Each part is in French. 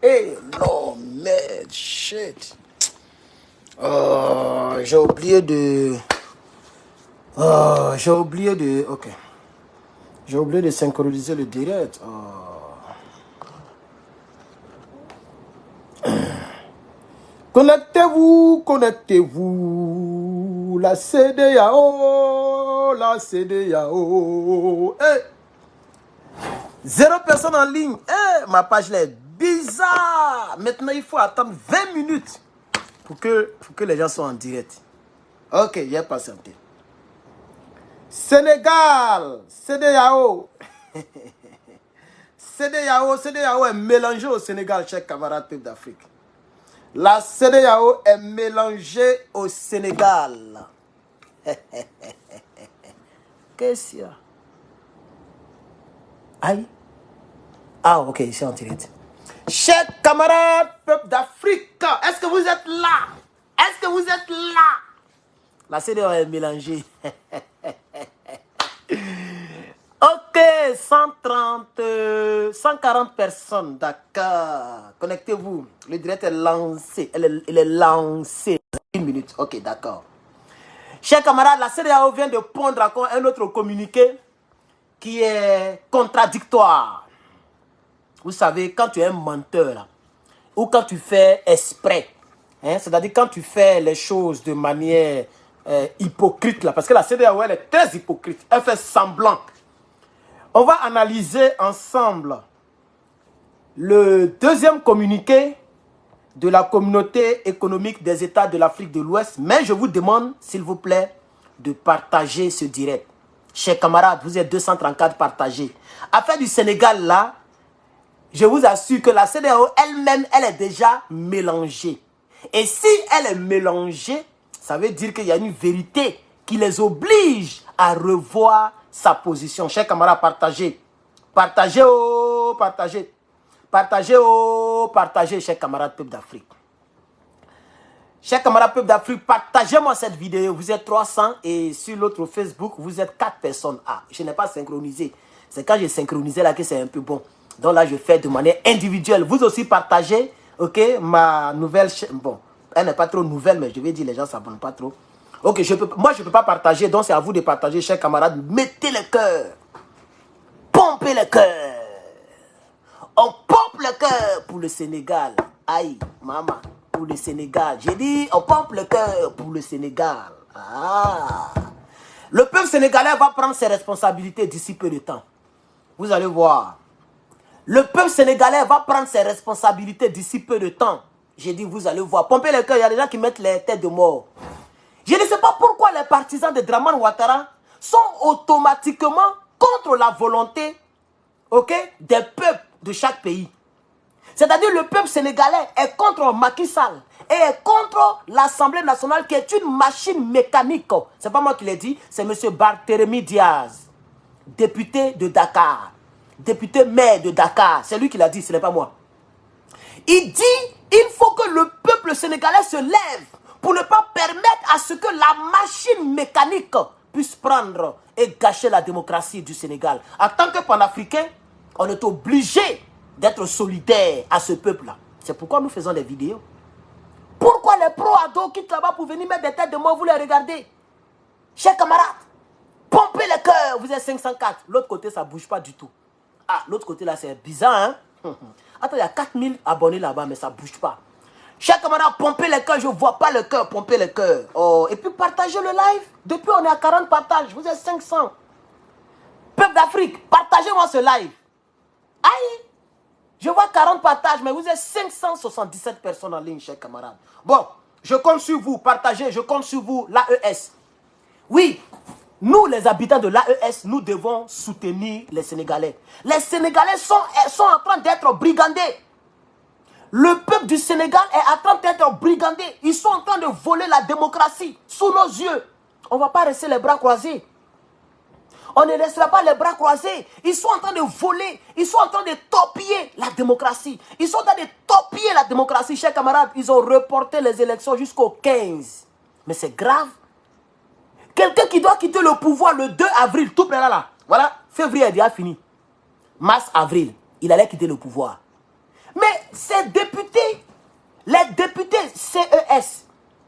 Hey, non, merde, shit. Oh, j'ai oublié de... Oh, j'ai oublié de... Ok. J'ai oublié de synchroniser le direct. Oh. Connectez-vous, connectez-vous. La CDAO, la CDAO. Hey. 0 personne en ligne. Hey, ma page là est bizarre. Maintenant, il faut attendre 20 minutes pour que les gens soient en direct. Ok, j'ai patienté. Sénégal, CEDEAO. CEDEAO est mélangé au Sénégal, chers camarades peuple d'Afrique. La CEDEAO est mélangée au Sénégal. Qu'est-ce qu'il y a? Aïe. Ah, ok, je suis en direct. Chers camarades peuple d'Afrique, est-ce que vous êtes là? Est-ce que vous êtes là? La CEDEAO est mélangée. Ok, 140 personnes, d'accord. Connectez-vous. Le direct est lancé. Il est lancé. 1 minute. Ok, d'accord. Chers camarades, la CEDEAO vient de pondre encore un autre communiqué qui est contradictoire. Vous savez, quand tu es un menteur, là, ou quand tu fais exprès, hein, c'est-à-dire quand tu fais les choses de manière hypocrite, là, parce que la CEDEAO, elle est très hypocrite. Elle fait semblant. On va analyser ensemble le deuxième communiqué de la communauté économique des États de l'Afrique de l'Ouest. Mais je vous demande, s'il vous plaît, de partager ce direct. Chers camarades, vous êtes 234 partagés. Affaire du Sénégal, là, je vous assure que la CEDEAO elle-même, elle est déjà mélangée. Et si elle est mélangée, ça veut dire qu'il y a une vérité qui les oblige à revoir sa position. Chers camarades, partagez. Partagez, oh, partagez. Partagez, oh, partagez, chers camarades peuple d'Afrique. Chers camarades peuple d'Afrique, partagez-moi cette vidéo. Vous êtes 300 et sur l'autre Facebook, vous êtes 4 personnes. Ah, je n'ai pas synchronisé. C'est quand j'ai synchronisé là que c'est un peu bon. Donc là, je fais de manière individuelle. Vous aussi partagez, ok, ma nouvelle chaîne. Bon, elle n'est pas trop nouvelle, mais je vais dire les gens ne s'abonnent pas trop. Ok, moi, je ne peux pas partager, donc c'est à vous de partager, chers camarades. Mettez le cœur. Pompez le cœur. On pompe le cœur pour le Sénégal. Aïe, maman, pour le Sénégal. J'ai dit, on pompe le cœur pour le Sénégal. Ah. Le peuple sénégalais va prendre ses responsabilités d'ici peu de temps. Vous allez voir. Le peuple sénégalais va prendre ses responsabilités d'ici peu de temps. J'ai dit, vous allez voir. Pomper le cœur, il y a des gens qui mettent les têtes de mort. Je ne sais pas pourquoi les partisans de Draman Ouattara sont automatiquement contre la volonté, ok, des peuples de chaque pays. C'est-à-dire le peuple sénégalais est contre Macky Sall et est contre l'Assemblée nationale qui est une machine mécanique. Ce n'est pas moi qui l'ai dit, c'est M. Barthélémy Diaz, député de Dakar, député maire de Dakar. C'est lui qui l'a dit, ce n'est pas moi. Il dit il faut que le peuple sénégalais se lève pour ne pas permettre à ce que la machine mécanique puisse prendre et gâcher la démocratie du Sénégal. En tant que panafricain, on est obligé d'être solidaire à ce peuple-là. C'est pourquoi nous faisons des vidéos. Pourquoi les pro-ados quittent là-bas pour venir mettre des têtes de mort, vous les regardez? Chers camarades, pompez le cœur, vous êtes 504. L'autre côté, ça ne bouge pas du tout. Ah, l'autre côté là, c'est bizarre, hein? Attends, il y a 4000 abonnés là-bas, mais ça ne bouge pas. Chers camarades, pompez le cœur, je ne vois pas le cœur, pompez le cœur. Oh, et puis partagez le live. Depuis, on est à 40 partages, vous êtes 500. Peuple d'Afrique, partagez-moi ce live. Aïe! Je vois 40 partages, mais vous êtes 577 personnes en ligne, chers camarades. Bon, je compte sur vous, partagez, je compte sur vous, l'AES. Oui, nous, les habitants de l'AES, nous devons soutenir les Sénégalais. Les Sénégalais sont en train d'être brigandés. Le peuple du Sénégal est en train d'être brigandé. Ils sont en train de voler la démocratie sous nos yeux. On ne va pas rester les bras croisés. On ne laissera pas les bras croisés. Ils sont en train de voler. Ils sont en train de torpiller la démocratie. Ils sont en train de torpiller la démocratie. Chers camarades, ils ont reporté les élections jusqu'au 15. Mais c'est grave. Quelqu'un qui doit quitter le pouvoir le 2 avril, tout près là. Voilà, février est déjà fini. Mars, avril, il allait quitter le pouvoir. Mais ces députés, les députés CES,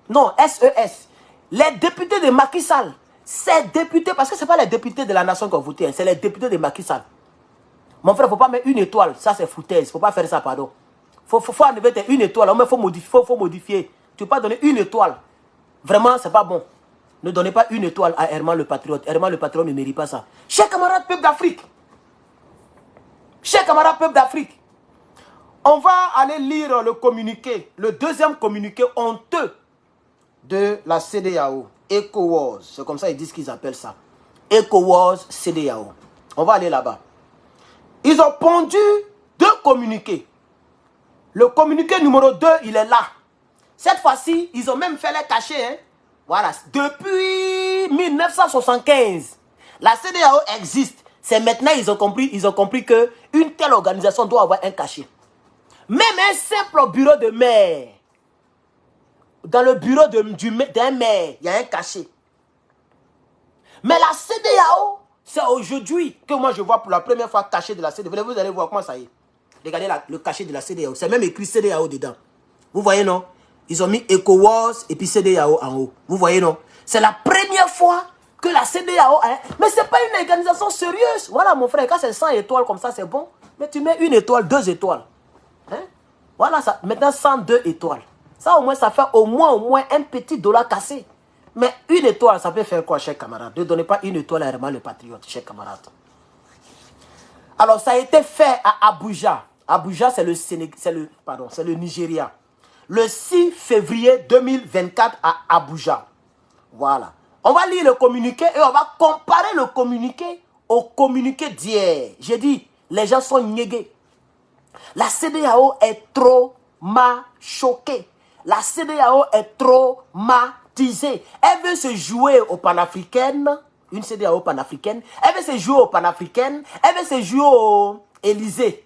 non, SES, les députés de Macky Sall, ces députés, parce que ce n'est pas les députés de la nation qui ont voté, hein, c'est les députés de Macky Sall. Mon frère, il ne faut pas mettre une étoile, ça c'est foutaise, il ne faut pas faire ça, pardon. Faut enlever une étoile, il faut modifier. Tu ne peux pas donner une étoile. Vraiment, ce n'est pas bon. Ne donnez pas une étoile à Herman le Patriote. Herman le Patriote ne mérite pas ça. Chers camarades peuple d'Afrique, chers camarades peuple d'Afrique, on va aller lire le communiqué, le deuxième communiqué honteux de la CEDEAO, ECOWAS. C'est comme ça ils disent qu'ils appellent ça. ECOWAS, CEDEAO. On va aller là-bas. Ils ont pondu deux communiqués. Le communiqué numéro 2, il est là. Cette fois-ci, ils ont même fait les cachets. Hein. Voilà. Depuis 1975, la CEDEAO existe. C'est maintenant qu'ils ont compris qu'une telle organisation doit avoir un cachet. Même un simple bureau de maire. Dans le bureau d'un maire, il y a un cachet. Mais la CEDEAO, c'est aujourd'hui que moi je vois pour la première fois cachet de la CEDEAO. Vous allez voir comment ça y est. Regardez le cachet de la CEDEAO. C'est même écrit CEDEAO dedans. Vous voyez, non? Ils ont mis ECOWAS et puis CEDEAO en haut. Vous voyez, non? C'est la première fois que la CEDEAO... Hein? Mais ce n'est pas une organisation sérieuse. Voilà, mon frère, quand c'est 100 étoiles comme ça, c'est bon. Mais tu mets une étoile, 2 étoiles. Hein? Voilà, ça, maintenant 102 étoiles. Ça, au moins, ça fait au moins un petit dollar cassé. Mais une étoile, ça peut faire quoi, chers camarades? Ne donnez pas une étoile à Herman le Patriote, chers camarades. Alors, ça a été fait à Abuja. Abuja, c'est le Nigeria. Le 6 février 2024 à Abuja. Voilà. On va lire le communiqué et on va comparer le communiqué au communiqué d'hier. J'ai dit, les gens sont niégués. La CEDEAO est trop choquée. La CEDEAO est traumatisée. Elle veut se jouer aux panafricaines. Une CEDEAO panafricaine. Elle veut se jouer aux panafricaines. Elle veut se jouer aux Élysée.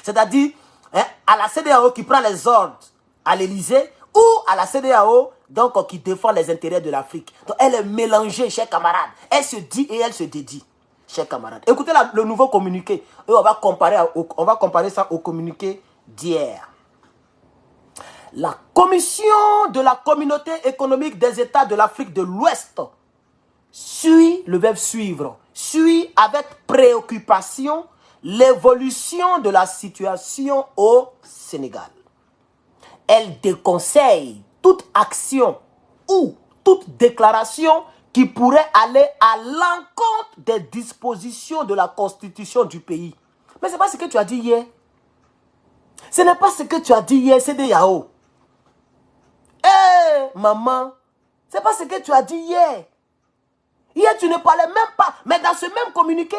C'est-à-dire, hein, à la CEDEAO qui prend les ordres à l'Élysée ou à la CEDEAO donc, qui défend les intérêts de l'Afrique. Donc, elle est mélangée, chers camarades. Elle se dit et elle se dédie, chers camarades. Écoutez le nouveau communiqué. Et on va comparer ça au communiqué d'hier. La Commission de la Communauté économique des États de l'Afrique de l'Ouest suit, le verbe suivre, suit avec préoccupation l'évolution de la situation au Sénégal. Elle déconseille toute action ou toute déclaration qui pourrait aller à l'encontre des dispositions de la Constitution du pays. Mais ce n'est pas ce que tu as dit hier. Ce n'est pas ce que tu as dit hier, CEDEAO. Maman, ce n'est pas ce que tu as dit hier. Hier, tu ne parlais même pas. Mais dans ce même communiqué,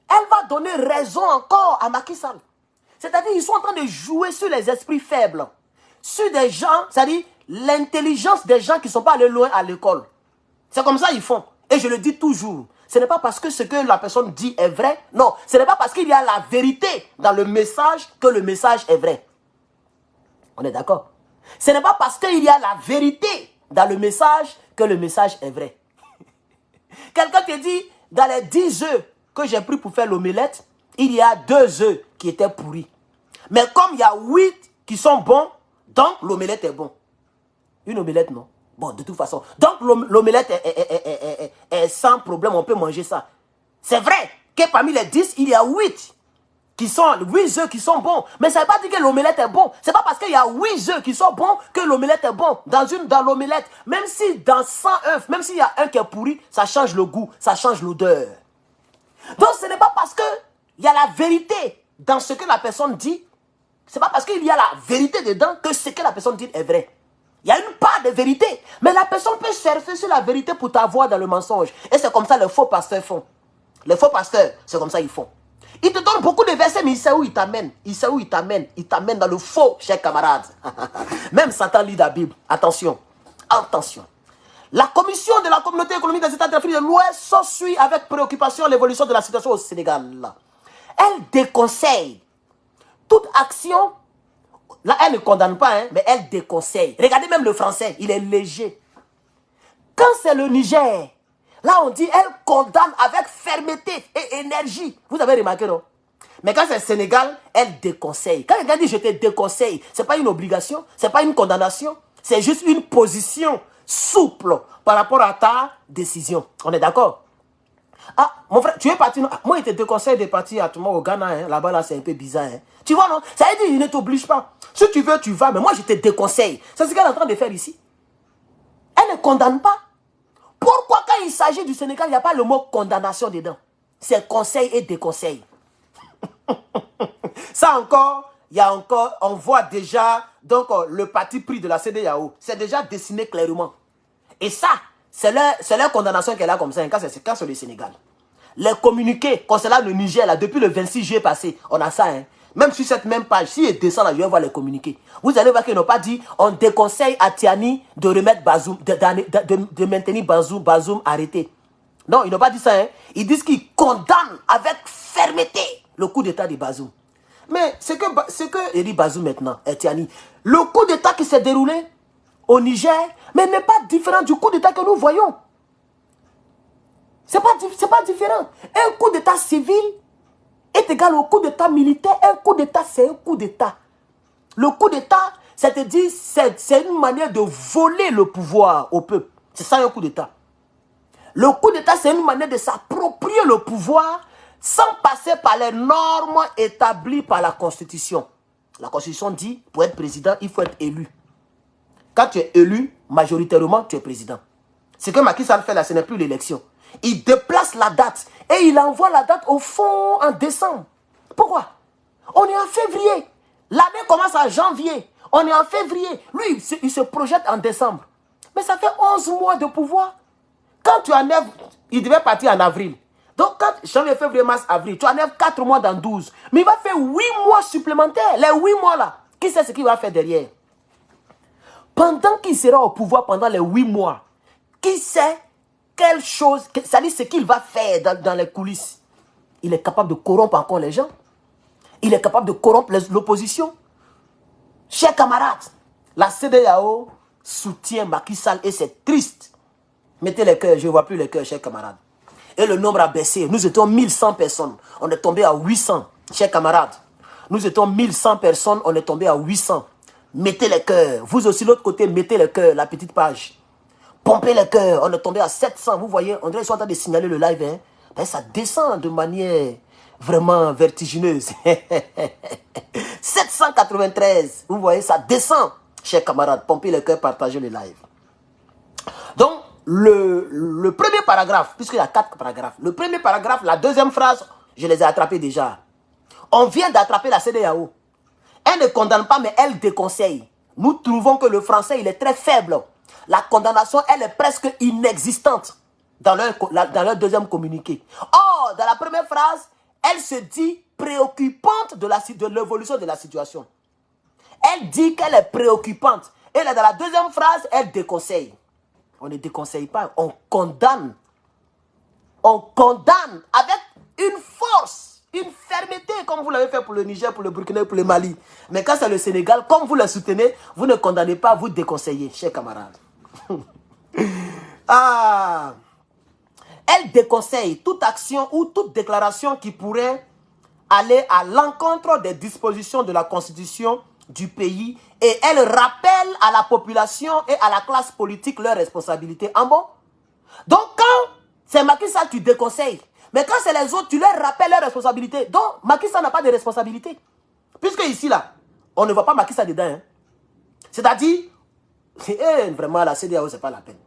elle va donner raison encore à Macky Sall. C'est-à-dire qu'ils sont en train de jouer sur les esprits faibles. Sur des gens, c'est-à-dire l'intelligence des gens qui ne sont pas allés loin à l'école. C'est comme ça qu'ils font. Et je le dis toujours. Ce n'est pas parce que ce que la personne dit est vrai. Non, ce n'est pas parce qu'il y a la vérité dans le message que le message est vrai. On est d'accord? Ce n'est pas parce qu'il y a la vérité dans le message que le message est vrai. Quelqu'un te dit, dans les 10 œufs que j'ai pris pour faire l'omelette, il y a 2 œufs qui étaient pourris. Mais comme il y a 8 qui sont bons, donc l'omelette est bon. Une omelette, non. Bon, de toute façon. Donc l'omelette est sans problème, on peut manger ça. C'est vrai que parmi les 10, il y a 8 œufs qui sont bons. Mais ça ne veut pas dire que l'omelette est bon. Ce n'est pas parce qu'il y a 8 œufs qui sont bons que l'omelette est bon. Dans l'omelette, même si dans 100 œufs, même s'il y a un qui est pourri, ça change le goût, ça change l'odeur. Donc ce n'est pas parce qu'il y a la vérité dans ce que la personne dit. Ce n'est pas parce qu'il y a la vérité dedans que ce que la personne dit est vrai. Il y a une part de vérité. Mais la personne peut chercher sur la vérité pour t'avoir dans le mensonge. Et c'est comme ça les faux pasteurs font. Les faux pasteurs, c'est comme ça ils font. Ils te donnent beaucoup de versets, mais il sait où il t'amène. Il sait où il t'amène. Il t'amène dans le faux, chers camarades. Même Satan lit la Bible. Attention. Attention. La Commission de la Communauté économique des États de l'Afrique de l'Ouest suit avec préoccupation l'évolution de la situation au Sénégal. Elle déconseille toute action. Là, elle ne condamne pas, hein, mais elle déconseille. Regardez même le français, il est léger. Quand c'est le Niger, là on dit elle condamne avec fermeté et énergie. Vous avez remarqué, non? Mais quand c'est le Sénégal, elle déconseille. Quand quelqu'un dit je te déconseille, ce n'est pas une obligation, ce n'est pas une condamnation. C'est juste une position souple par rapport à ta décision. On est d'accord? Ah, mon frère, tu es parti. Non? Moi, il te déconseille de partir à tout le monde au Ghana. Hein. Là-bas, là, c'est un peu bizarre. Hein. Tu vois, non? Ça veut dire qu'il ne t'oblige pas. Si tu veux, tu vas. Mais moi, je te déconseille. C'est ce qu'elle est en train de faire ici. Elle ne condamne pas. Pourquoi quand il s'agit du Sénégal, il n'y a pas le mot condamnation dedans? C'est conseil et déconseil. Ça encore, il y a encore, on voit déjà donc le parti pris de la CEDEAO. C'est déjà dessiné clairement. Et ça, c'est leur condamnation qu'elle a comme ça, quand c'est le Sénégal. Les communiqués concernant le Niger, là, depuis le 26 juillet passé, on a ça. Hein. Même sur cette même page, si il descend là, je vais voir les communiqués. Vous allez voir qu'ils n'ont pas dit, on déconseille à Tiani de remettre Bazoum, de maintenir Bazoum arrêté. Non, ils n'ont pas dit ça. Hein. Ils disent qu'ils condamnent avec fermeté le coup d'état de Bazoum. Mais ce que dit Bazoum maintenant, Tiani, le coup d'état qui s'est déroulé au Niger, mais n'est pas différent du coup d'état que nous voyons. C'est pas différent. Un coup d'état civil est égal au coup d'état militaire. Un coup d'état, c'est un coup d'état. Le coup d'état, c'est-à-dire, c'est une manière de voler le pouvoir au peuple. C'est ça un coup d'état. Le coup d'état, c'est une manière de s'approprier le pouvoir sans passer par les normes établies par la Constitution. La Constitution dit, pour être président, il faut être élu. Quand tu es élu, majoritairement, tu es président. Ce que Macky Sall fait là, ce n'est plus l'élection. Il déplace la date et il envoie la date au fond en décembre. Pourquoi? On est en février. L'année commence en janvier. On est en février. Lui, il se projette en décembre. Mais ça fait 11 mois de pouvoir. Quand tu enlèves, il devait partir en avril. Donc, quand janvier, février, mars, avril, tu enlèves 4 mois dans 12. Mais il va faire 8 mois supplémentaires. Les 8 mois là, qui sait ce qu'il va faire derrière? Pendant qu'il sera au pouvoir pendant les 8 mois, qui sait quelle chose, c'est-à-dire ce qu'il va faire dans les coulisses? Il est capable de corrompre encore les gens. Il est capable de corrompre l'opposition. Chers camarades, la CEDEAO soutient Macky Sall et c'est triste. Mettez les cœurs, je ne vois plus les cœurs, chers camarades. Et le nombre a baissé. Nous étions 1100 personnes. On est tombé à 800, chers camarades. Nous étions 1100 personnes, on est tombé à 800. Mettez les cœurs. Vous aussi, de l'autre côté, mettez les cœurs, la petite page. Pompez les cœurs. On est tombé à 700. Vous voyez, on dirait qu'ils sont en train de signaler le live. Hein. Ben, ça descend de manière vraiment vertigineuse. 793. Vous voyez, ça descend. Chers camarades, pompez les cœurs, partagez le live. Donc, le premier paragraphe, puisqu'il y a 4 paragraphes, le premier paragraphe, la deuxième phrase, je les ai attrapés déjà. On vient d'attraper la CEDEAO. Elle ne condamne pas, mais elle déconseille. Nous trouvons que le français, il est très faible. La condamnation, elle est presque inexistante dans leur deuxième communiqué. Or, dans la première phrase, elle se dit préoccupante de l'évolution de la situation. Elle dit qu'elle est préoccupante. Et là, dans la deuxième phrase, elle déconseille. On ne déconseille pas, on condamne. On condamne avec une force, une fermeté, comme vous l'avez fait pour le Niger, pour le Burkina, pour le Mali. Mais quand c'est le Sénégal, comme vous le soutenez, vous ne condamnez pas, vous déconseillez, chers camarades. Ah, elle déconseille toute action ou toute déclaration qui pourrait aller à l'encontre des dispositions de la Constitution du pays et elle rappelle à la population et à la classe politique leurs responsabilités. En bon? Donc quand c'est Macky Sall, tu déconseilles. Mais quand c'est les autres, tu leur rappelles leurs responsabilités. Donc Macky Sall n'a pas de responsabilité. Puisque ici, là, on ne voit pas Macky Sall dedans. Hein. C'est-à-dire, vraiment, la CEDEAO, ce n'est pas la peine.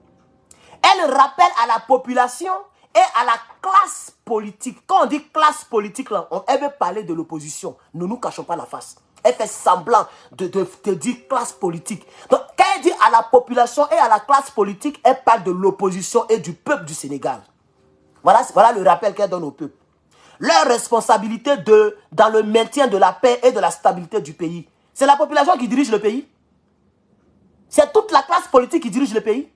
Elle rappelle à la population et à la classe politique. Quand on dit classe politique, là, elle veut parler de l'opposition. Ne nous cachons pas la face. Elle fait semblant de dire classe politique. Donc, quand elle dit à la population et à la classe politique, elle parle de l'opposition et du peuple du Sénégal. Voilà le rappel qu'elle donne au peuple. Leur responsabilité dans le maintien de la paix et de la stabilité du pays. C'est la population qui dirige le pays. C'est toute la classe politique qui dirige le pays.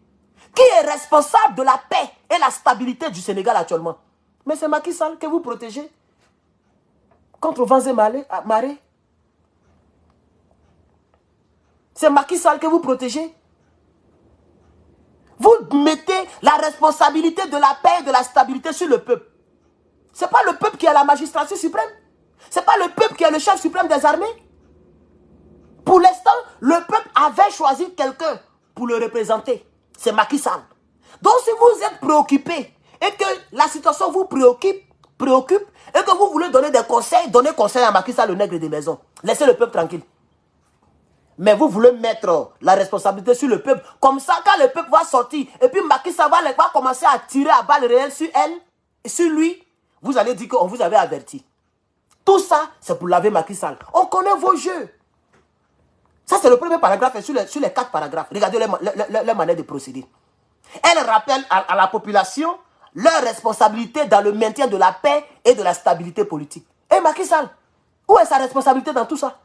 Qui est responsable de la paix et la stabilité du Sénégal actuellement? Mais c'est Macky Sall que vous protégez contre vents et marées. C'est Macky Sall que vous protégez. Vous mettez la responsabilité de la paix et de la stabilité sur le peuple. Ce n'est pas le peuple qui a la magistrature suprême. C'est pas le peuple qui est le chef suprême des armées. Pour l'instant, le peuple avait choisi quelqu'un pour le représenter. C'est Macky Sall. Donc si vous êtes préoccupé et que la situation vous préoccupe et que vous voulez donner des conseils, donnez conseil à Macky Sall, le nègre des maisons. Laissez le peuple tranquille. Mais vous voulez mettre la responsabilité sur le peuple. Comme ça, quand le peuple va sortir, et puis Macky Sall va commencer à tirer à balles réelles sur elle, et sur lui, vous allez dire qu'on vous avait averti. Tout ça, c'est pour laver Macky Sall. On connaît vos jeux. Ça, c'est le premier paragraphe. Et sur les 4 paragraphes, regardez leur manière de procéder. Elle rappelle à la population leur responsabilité dans le maintien de la paix et de la stabilité politique. Et Macky Sall, où est sa responsabilité dans tout ça?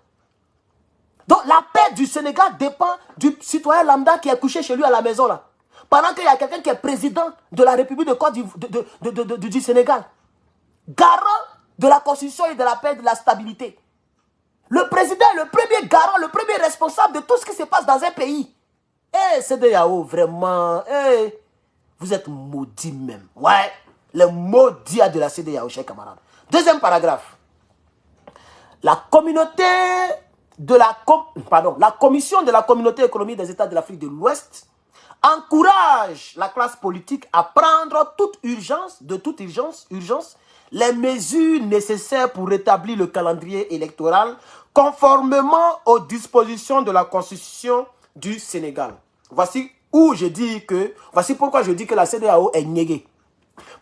Donc la paix du Sénégal dépend du citoyen lambda qui est couché chez lui à la maison là. Pendant qu'il y a quelqu'un qui est président de la République du Sénégal. Garant de la constitution et de la paix et de la stabilité. Le président est le premier garant, le premier responsable de tout ce qui se passe dans un pays. Eh, CEDEAO, vraiment, vous êtes maudits même. Ouais, les maudits de la CEDEAO, chers camarades. Deuxième paragraphe. La commission de la communauté économique des États de l'Afrique de l'Ouest encourage la classe politique à prendre de toute urgence, les mesures nécessaires pour rétablir le calendrier électoral conformément aux dispositions de la Constitution du Sénégal. Voici pourquoi je dis que la CEDEAO est niégée.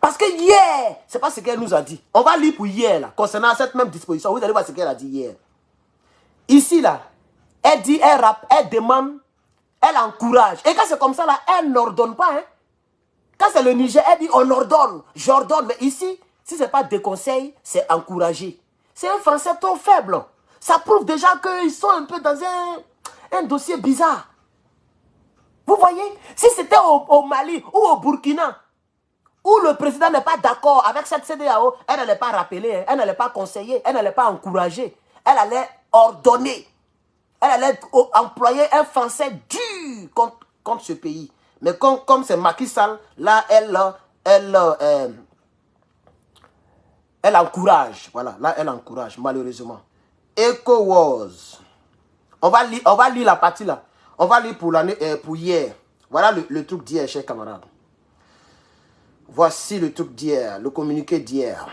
Parce que hier, c'est pas ce qu'elle nous a dit. On va lire pour hier, là, concernant cette même disposition. Vous allez voir ce qu'elle a dit hier. Ici, là, elle dit, elle demande, elle encourage. Et quand c'est comme ça, là, elle n'ordonne pas. Hein. Quand c'est le Niger, elle dit, on ordonne, j'ordonne. Mais ici, si ce n'est pas des conseils, c'est encourager. C'est un français trop faible. Ça prouve déjà qu'ils sont un peu dans un dossier bizarre. Vous voyez, si c'était au Mali ou au Burkina, où le président n'est pas d'accord avec cette CEDEAO, elle n'allait pas rappeler, elle n'allait pas conseiller, elle n'allait pas encourager, elle allait ordonner. Elle allait employer un français dur contre ce pays. Mais comme c'est Macky Sall, là, elle encourage. Voilà, là, elle encourage, malheureusement. ECOWAS. On va lire la partie là. On va lire pour hier. Voilà le truc d'hier, chers camarades. Voici le truc d'hier, le communiqué d'hier.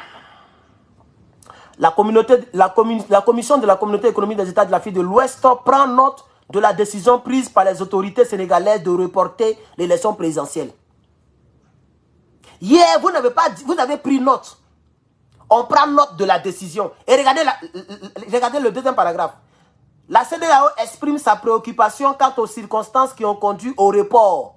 La commission de la communauté économique des États de l'Afrique de l'Ouest prend note de la décision prise par les autorités sénégalaises de reporter l'élection présidentielle. Hier, vous avez pris note. On prend note de la décision. Et regardez le deuxième paragraphe. La CEDEAO exprime sa préoccupation quant aux circonstances qui ont conduit au report.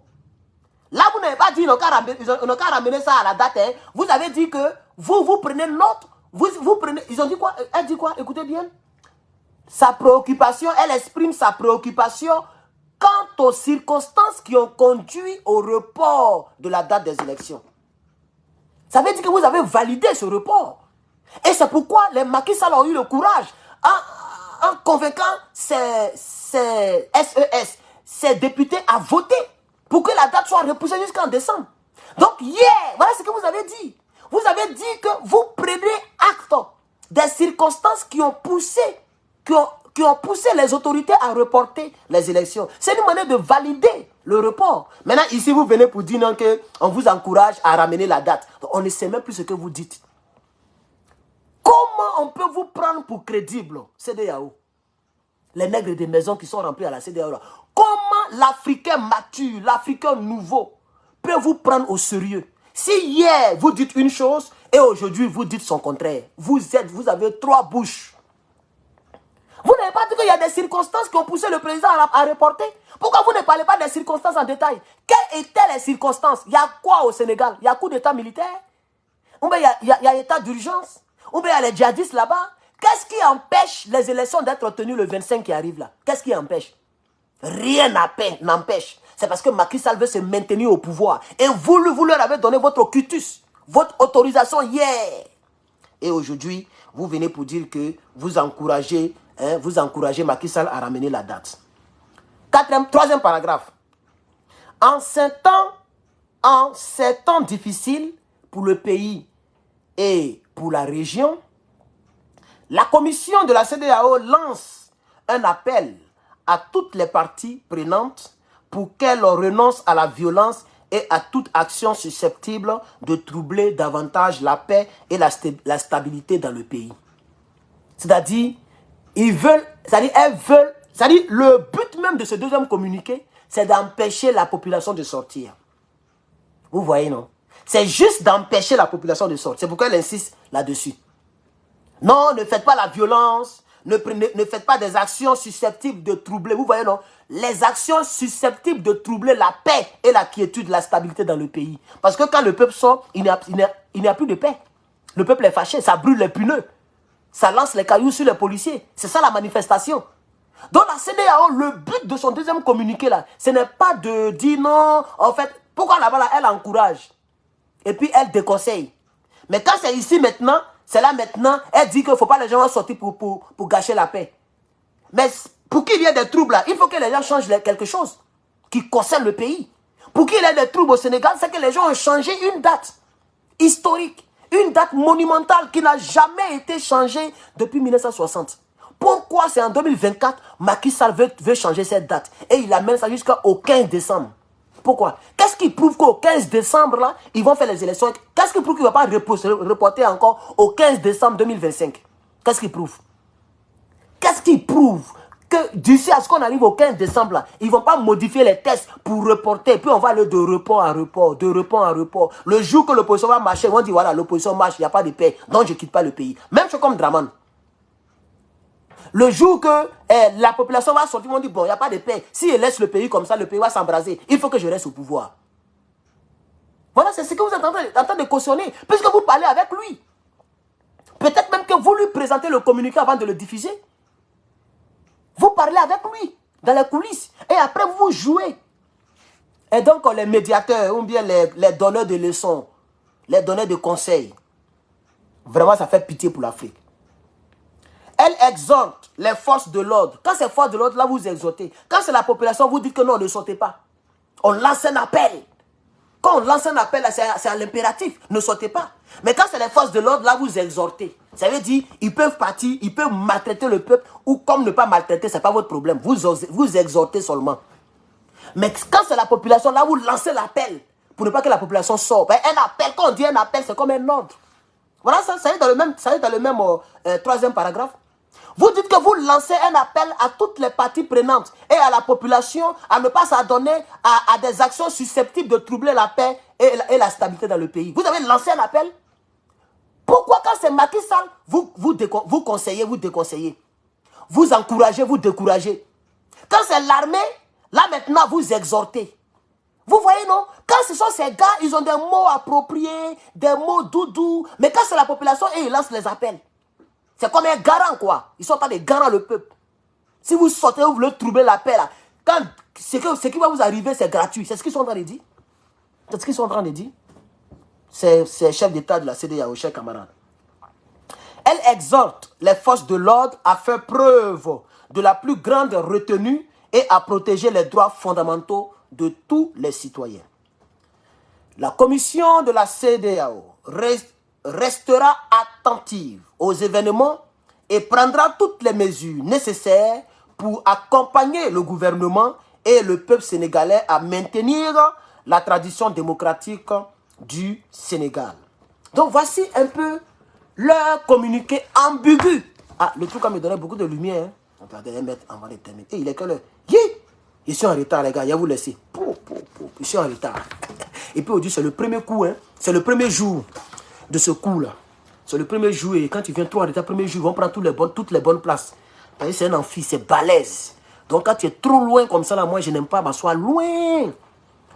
Là, vous n'avez pas dit qu'ils n'ont qu'à ramener ça à la date. Hein. Vous avez dit que vous prenez note. Vous prenez. Ils ont dit quoi? Elle dit quoi? Écoutez bien. Sa préoccupation, elle exprime sa préoccupation quant aux circonstances qui ont conduit au report de la date des élections. Ça veut dire que vous avez validé ce report. Et c'est pourquoi les Macky Sall ont eu le courage, en convainquant ces députés à voter pour que la date soit repoussée jusqu'en décembre. Donc hier, voilà ce que vous avez dit. Vous avez dit que vous prenez acte des circonstances qui ont poussé les autorités à reporter les élections. C'est une manière de valider le report. Maintenant, ici, vous venez pour dire qu'on vous encourage à ramener la date. Donc, on ne sait même plus ce que vous dites. Comment on peut vous prendre pour crédible, CEDEAO? Les nègres des maisons qui sont remplis à la CEDEAO. Comment l'Africain mature, l'Africain nouveau peut vous prendre au sérieux? Si hier, vous dites une chose et aujourd'hui, vous dites son contraire. Vous avez 3 bouches. Vous n'avez pas dit qu'il y a des circonstances qui ont poussé le président à reporter? Pourquoi vous ne parlez pas des circonstances en détail? Quelles étaient les circonstances? Il y a quoi au Sénégal? Il y a coup d'état militaire? Ou bien il y a état d'urgence? Ou bien il y a les djihadistes là-bas? Qu'est-ce qui empêche les élections d'être tenues le 25 qui arrive là? Qu'est-ce qui empêche? Rien n'empêche. C'est parce que Macky Sall veut se maintenir au pouvoir. Et vous leur avez donné votre cutus, votre autorisation hier. Et aujourd'hui, vous venez pour dire que vous encouragez Macky Sall à ramener la date. Troisième paragraphe. En ces temps difficiles pour le pays et pour la région, La commission de la CEDEAO lance un appel à toutes les parties prenantes pour qu'elles renoncent à la violence et à toute action susceptible de troubler davantage la paix et la stabilité dans le pays. C'est-à-dire, elles veulent, c'est-à-dire, le but même de ce deuxième communiqué, c'est d'empêcher la population de sortir. Vous voyez, non? C'est juste d'empêcher la population de sortir. C'est pourquoi elle insiste là-dessus. Non, ne faites pas la violence, ne faites pas des actions susceptibles de troubler. Vous voyez, non? Les actions susceptibles de troubler la paix et la quiétude, la stabilité dans le pays. Parce que quand le peuple sort, il n'y a plus de paix. Le peuple est fâché, ça brûle les pneus. Ça lance les cailloux sur les policiers. C'est ça la manifestation. Donc la CEDEAO, le but de son deuxième communiqué là, ce n'est pas de dire non, en fait, pourquoi là-bas là, elle encourage et puis elle déconseille. Mais quand c'est ici maintenant, c'est là maintenant, elle dit qu'il ne faut pas les gens sortir pour gâcher la paix. Mais pour qu'il y ait des troubles là, il faut que les gens changent quelque chose qui concerne le pays. Pour qu'il y ait des troubles au Sénégal, c'est que les gens ont changé une date historique. Une date monumentale qui n'a jamais été changée depuis 1960. Pourquoi c'est en 2024 Macky Sall veut changer cette date? Et il amène ça jusqu'au 15 décembre. Pourquoi? Qu'est-ce qui prouve qu'au 15 décembre, là, ils vont faire les élections? Qu'est-ce qui prouve qu'il ne va pas reporter encore au 15 décembre 2025? Qu'est-ce qui prouve? Qu'est-ce qui prouve que d'ici à ce qu'on arrive au 15 décembre, là, ils ne vont pas modifier les tests pour reporter, puis on va aller de report en report, de report en report. Le jour que l'opposition va marcher, ils vont dire, voilà, l'opposition marche, il n'y a pas de paix, donc je ne quitte pas le pays. Même chose comme Draman. Le jour que la population va sortir, ils vont dire, bon, il n'y a pas de paix. Si je laisse le pays comme ça, le pays va s'embraser. Il faut que je reste au pouvoir. Voilà, c'est ce que vous êtes en train de cautionner, puisque vous parlez avec lui. Peut-être même que vous lui présentez le communiqué avant de le diffuser. Vous parlez avec lui, dans les coulisses, et après vous jouez. Et donc les médiateurs, ou bien les donneurs de leçons, les donneurs de conseils, vraiment ça fait pitié pour l'Afrique. Elle exhorte les forces de l'ordre. Quand c'est forces de l'ordre, là vous exhortez. Quand c'est la population, vous dites que non, ne sortez pas. On lance un appel. Quand on lance un appel, c'est à l'impératif, ne sortez pas. Mais quand c'est les forces de l'ordre, là vous exhortez. Ça veut dire, ils peuvent partir, ils peuvent maltraiter le peuple, ou comme ne pas maltraiter, ce n'est pas votre problème. Vous exhortez seulement. Mais quand c'est la population, là vous lancez l'appel, pour ne pas que la population sorte. Ben, un appel, quand on dit un appel, c'est comme un ordre. Voilà, ça est dans le même troisième paragraphe. Vous dites que vous lancez un appel à toutes les parties prenantes et à la population à ne pas s'adonner à des actions susceptibles de troubler la paix et la stabilité dans le pays. Vous avez lancé un appel. Pourquoi quand c'est Macky Sall, vous conseillez, vous déconseillez. Vous encouragez, vous découragez. Quand c'est l'armée, là maintenant vous exhortez. Vous voyez, non? Quand ce sont ces gars, ils ont des mots appropriés, des mots doudous. Mais quand c'est la population, ils lancent les appels. C'est comme un garant, quoi. Ils sont pas des garants, le peuple. Si vous sortez, vous voulez troubler la paix, là. Quand ce qui va vous arriver, c'est gratuit. C'est ce qu'ils sont en train de dire. C'est ce qu'ils sont en train de dire. C'est chef d'État de la CEDEAO, chers camarades. Elle exhorte les forces de l'ordre à faire preuve de la plus grande retenue et à protéger les droits fondamentaux de tous les citoyens. La commission de la CEDEAO restera attentive aux événements et prendra toutes les mesures nécessaires pour accompagner le gouvernement et le peuple sénégalais à maintenir la tradition démocratique du Sénégal. Donc voici un peu leur communiqué ambigu. Ah, le truc me donnait beaucoup de lumière. Hein. On peut aller mettre avant de terminer. Et il est que l'heure. Je suis en retard, les gars. Je vais vous laisser. Je suis en retard. Et puis aujourd'hui, c'est le premier coup. Hein. C'est le premier jour de ce coup-là. C'est le premier jour. Et quand tu viens trop en retard, premier jour, ils vont prendre toutes les bonnes places. C'est un amphi, c'est balèze. Donc quand tu es trop loin comme ça, là, moi, je n'aime pas m'asseoir loin.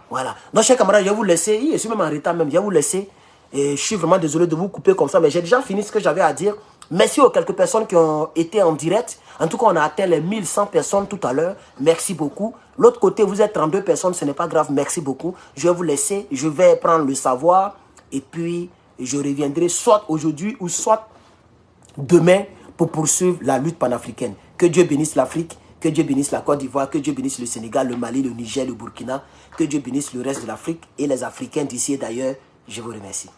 Voilà. Donc, chers camarades, je vais vous laisser. Je suis même en retard même. Je vais vous laisser. Et je suis vraiment désolé de vous couper comme ça. Mais j'ai déjà fini ce que j'avais à dire. Merci aux quelques personnes qui ont été en direct. En tout cas, on a atteint les 1100 personnes tout à l'heure. Merci beaucoup. L'autre côté, vous êtes 32 personnes. Ce n'est pas grave. Merci beaucoup. Je vais vous laisser. Je vais prendre le savoir. Et puis, je reviendrai soit aujourd'hui ou soit demain pour poursuivre la lutte panafricaine. Que Dieu bénisse l'Afrique. Que Dieu bénisse la Côte d'Ivoire. Que Dieu bénisse le Sénégal, le Mali, le Niger, le Burkina. Que Dieu bénisse le reste de l'Afrique et les Africains d'ici et d'ailleurs. Je vous remercie.